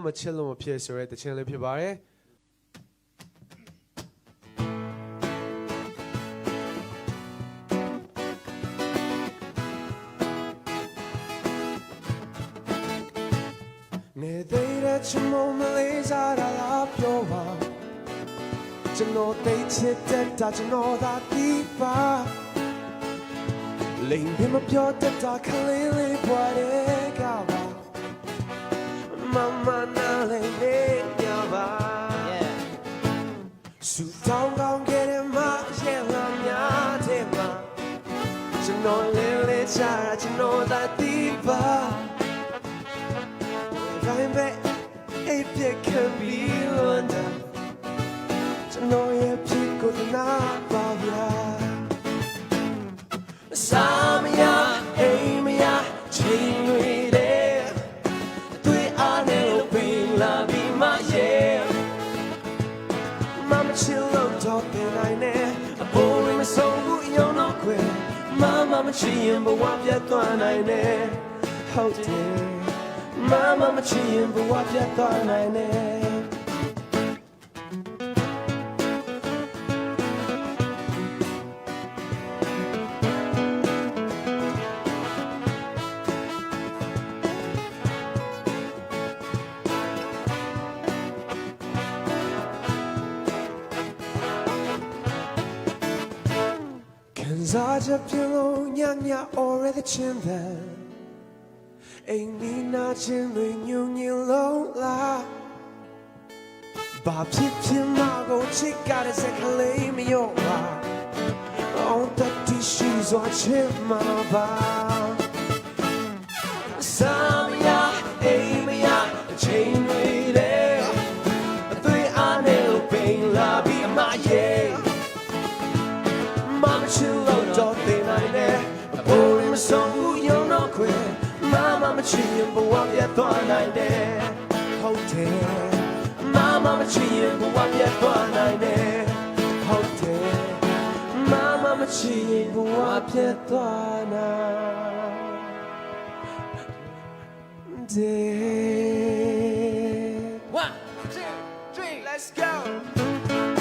မချစ်လို့မဖြစ်ဆိုရဲတခြင်းလေးဖြစ်ပါတယ်နေသေးတဲ့ချမုံမလေးစားတာလားပြောပါကျွန်တော်တိတ်ချစ်တဲ့တာကျွန်တော်သာဒီပါလိမ်ပြမပြောတတ်တာခလေးလေးပွားတဲ့ကပါမမနာလေးလေးညပါစူတောင်းကောင်းခဲ့တဲ့မရဲ့လာများတဲ့မှာကျွန်တော်လေးလေးချာကျွန်တော်သာဒီပါတိုင်းပဲအိပ်ပြခံပြီးလွန်တာကျွန်တော်ရဲ့ဖြစ်ကိုသနာပါဗျာစာမရအိမ်မရချိန်တွေတဲ့အတွေ့အားနဲ့လို့ပင်လာပြီးမှရဲ့မမချစ်လို့တော့တင်နိုင်နဲ့အပေါ်ရမဆုံးဘူးရုံတော့ခွေမမချစ်ရင်ဘဝပြတ်သွားနိုင်နဲ့ဟုတ်တယ်Mama machine bu wa pya twa nai ne Kan za ja pyin lo nya nya already chin that Ain't me not in the union low la Bob Pip Mago chick got a second lay me over On the tissues or chip my bar Samia, Amia, chain way there 3 I know pain la be my yeah Mama chill out dog they like that Oh him song who you know quit Mama machine bu wa pya twa nai ne Hot there Mama machine bu wa pya twa nai ne Hot there Mama machine bu wa pya twa nai de 1 2 3 let's go